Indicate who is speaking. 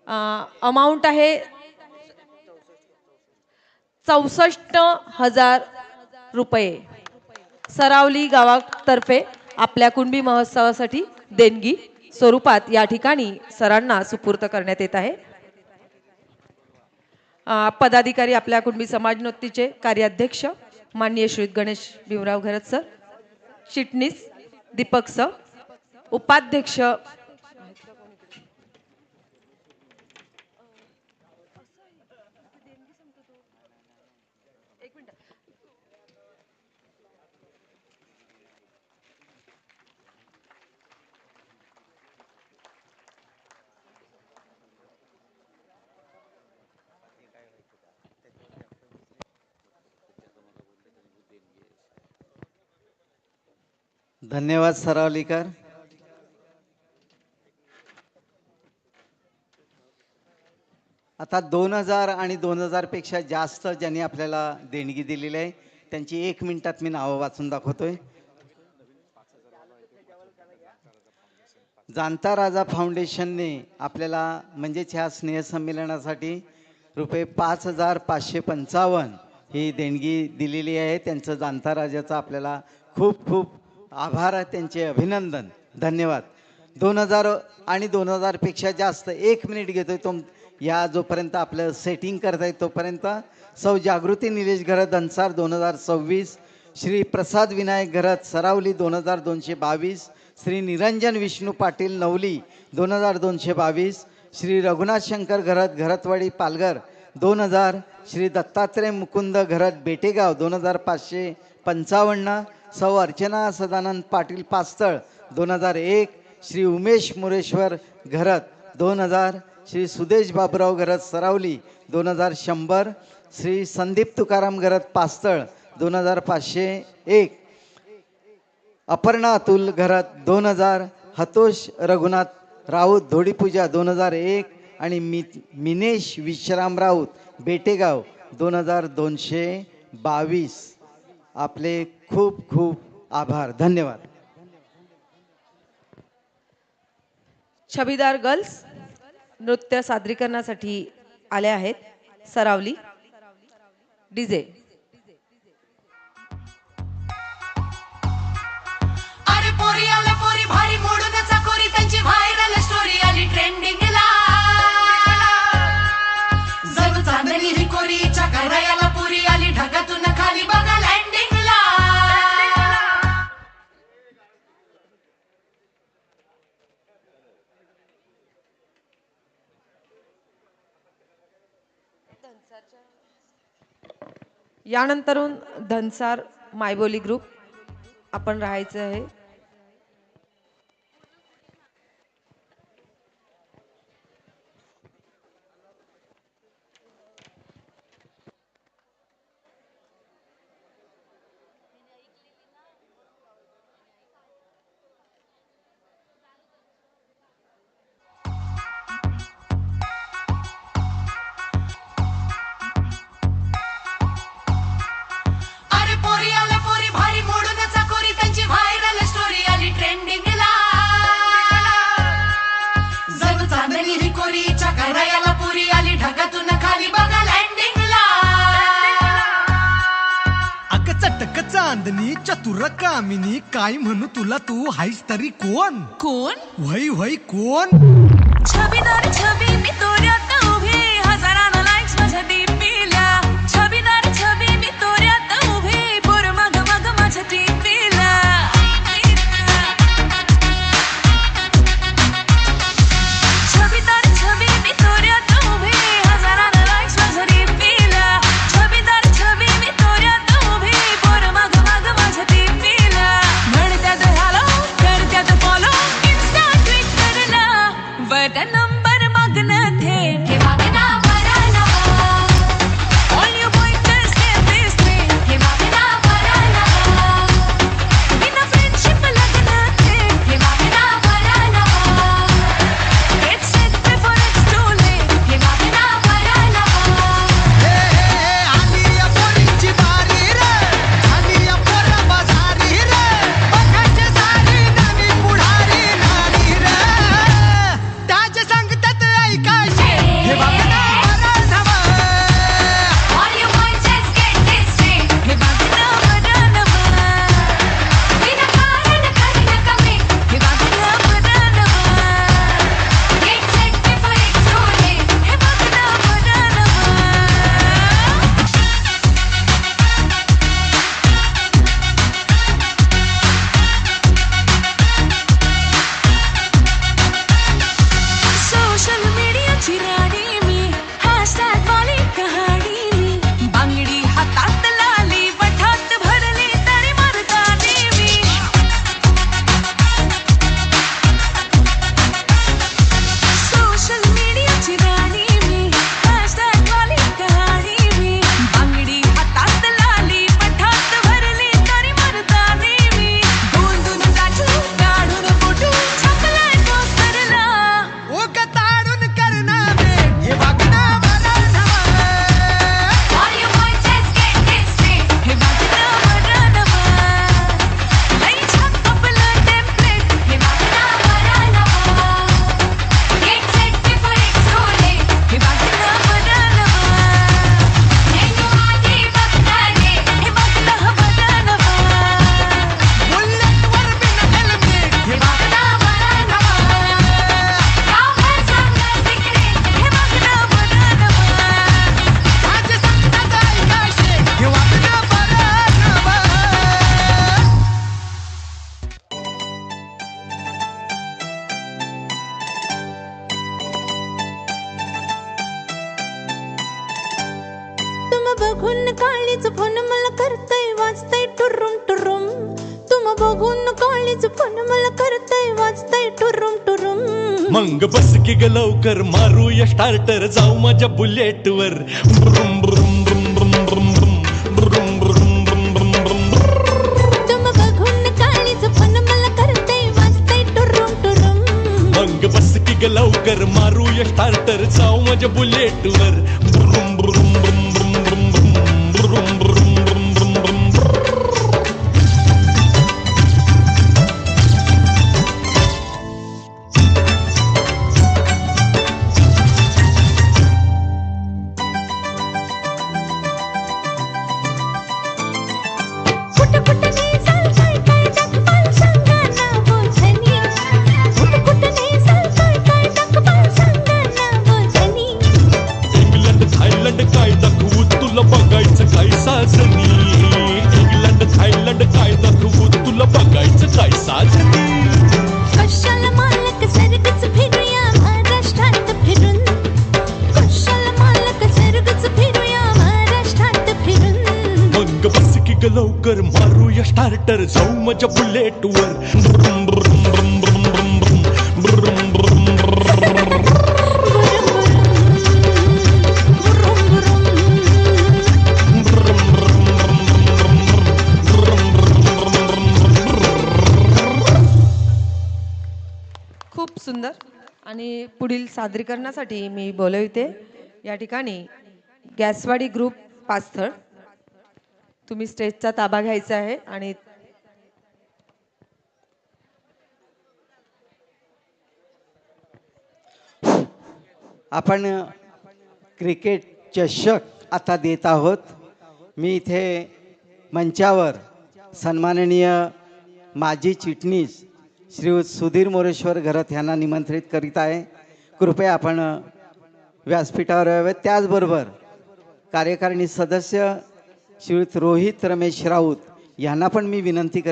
Speaker 1: Amount आहे 64,000 रुपये. सरावली गावातर्फे आपल्या कुणबी महोत्सवासाठी देणगी स्वरूपात या ठिकाणी सरांना सुपूर्द करण्यात येत आहे. पदाधिकारी आपल्या कुणबी समाजोन्नतीचे कार्याध्यक्ष माननीय श्री गणेश भीमराव घरत सर, चिटणीस दीपक सर, उपाध्यक्ष
Speaker 2: धन्यवाद सरावलीकर. आता 2000 आणि 2000 पेक्षा जास्त ज्यांनी आपल्याला देणगी दिलेली आहे त्यांची 1 मिनिटात मी नावं वाचून दाखवतोय. जाणता राजा फाउंडेशनने आपल्याला म्हणजेच ह्या स्नेहसंमेलनासाठी रुपये 5,555 ही देणगी दिलेली आहे. त्यांचं जाणता राजाचा आपल्याला खूप खूप आभार आहे, त्यांचे अभिनंदन, धन्यवाद. 2000 आणि 2000 पेक्षा जास्त 1 मिनिट घेतोय तो या जोपर्यंत आपलं सेटिंग करता येईल तोपर्यंत. सौ जागृती निलेश घरत धनसार 2026, श्री प्रसाद विनायक घरत सरावली 2222, श्री निरंजन विष्णू पाटील नवली 2222, श्री रघुनाथ शंकर घरत घरतवाडी पालघर 2000, श्री दत्तात्रय मुकुंद घरत बेटेगाव 2555, सौ अर्चना सदानंद पाटील पास्तळ 2001, श्री उमेश मुरेश्वर घरत 2000, श्री सुदेश बाबुराव घरत सरावली 2100, श्री संदीप तुकाराम घरत पास्तळ 2501, अपर्णा अतुल घरत 2000, हतोष रघुनाथ राऊत धोडीपूजा 2001 आणि मिनेश विश्राम राऊत बेटेगाव 2222. आपले खूप खूप आभार, धन्यवाद.
Speaker 1: छबीदार गर्ल्स नृत्य सादरीकरणासाठी आले आहेत. सरावली डीजे.
Speaker 3: अरे पोरी आले पोरी भारी मोडून चाकोरी त्यांची व्हायरल स्टोरी आली ट्रेंडिंगला. जणू चांदणी ही कोरीच्या करायला पुरी आली ढगातून खाली बघा लँडिंगला.
Speaker 1: यानंतरून धनसार मायबोली ग्रुप आपण राहायचं आहे.
Speaker 3: अरे पोरी आले पोरी भारी मोडून चाकोरी त्यांची व्हायरल स्टोरी आली ट्रेंडिंगला. जणू चांदणी ही कोरीच्या करायला पुरी आली ढगातून खाली बघा लँडिंगला.
Speaker 4: अग चटक चांदणी चतुर कामिनी काय म्हणू तुला, तू हायस तरी कोण?
Speaker 3: कोण?
Speaker 4: वै वै कोण?
Speaker 3: छबीदार छबी मी तोऱ्यात उभी हजारांना लाईक्स माझ्या डीपीला. छबीदार छबी मी तोऱ्यात उभी पोर मग मग माझ्या डीपीला. छबीदार छबी मी तोऱ्यात उभी हजारांना लाईक्स माझ्या डीपीला. छबीदार छबी मी तोऱ्यात उभी पोर मग मग माझ्या डीपीला. म्हणत्यात हॅलो करत्यात फॉलो इन्स्टा ट्विटरला. बट नंबर मागणं थेट हे मागना भरायला. All you pointers get this thing हे मागना भरायला. बिना फ्रेंडशिप लग्न थेट हे मागना भरायला. It's set before it's too late हे मागना भरायला.
Speaker 4: आली या पोरींची बारी रे, आली या पोरा बाजारी रे, बघायचे सारी नवी पुढारी नारी रे. त्याच्या
Speaker 5: बघून काळीच फोन मला करतय वाजतय टुरुम टुरुम. तुम बघून काळीच फोन मला करतय वाजतय टुरुम टुरुम.
Speaker 6: मग बस की ग लवकर मारूया स्टार्टर जाऊ माझ्या बुलेट वर. ब्रुम ब्रुम ब्रुम ब्रुम ब्रुम ब्रुम ब्रुम ब्रुम ब्रुम ब्रुम ब्रुम.
Speaker 5: तुम बघून काळीच फोन मला करतय वाजतय टुरुम टुरुम.
Speaker 6: मग बस की ग लवकर मारूया स्टार्टर जाऊ माझ्या बुलेट वर. ब्रुम ब्रुम ब्रुम ब्रुम ब्रुम ब्रुम ब्रुम ब्रुम ब्रुम ब्रुम ब्रुम.
Speaker 5: कुठं कुठं नेसाल काय काय दाखवाल सांगा ना बोझनी. कुठं कुठं नेसाल काय काय दाखवाल सांगा ना बोझनी.
Speaker 6: इंग्लंड थायलंड काय दाखवू तुला बघायचं काय साजनी. इंग्लंड थायलंड काय दाखवू तुला बघायचं काय साजनी.
Speaker 5: कशाला मालक सरगच फिरूया महाराष्ट्रात फिरून. कशाला मालक सरगच फिरूया महाराष्ट्रात फिरून.
Speaker 6: मग बस की ग लवकर मारूया स्टार्टर जाऊ माझ्या बुलेट वर. ब्रुम ब्रुम ब्रुम ब्रुम ब्रुम ब्रुम ब्रुम ब्रुम ब्रुम.
Speaker 1: खूप सुंदर. आणि पुढील सादरीकरणासाठी मी बोलवते या ठिकाणी गॅसवाडी ग्रुप पास्थळ. तुम्ही स्टेजचा ताबा घ्यायचा आहे आणि
Speaker 2: आपण क्रिकेट चषक आता देत आहोत. मी इथे मंचावर सन्माननीय माजी चिटणीस श्री सुधीर मोरेश्वर घरत यांना निमंत्रित करीत आहे. कृपया आपण व्यासपीठावर यावे. त्याचबरोबर कार्यकारिणी सदस्य श्रीयुत रोहित रमेश राऊत यांना पण मी विनंती करीत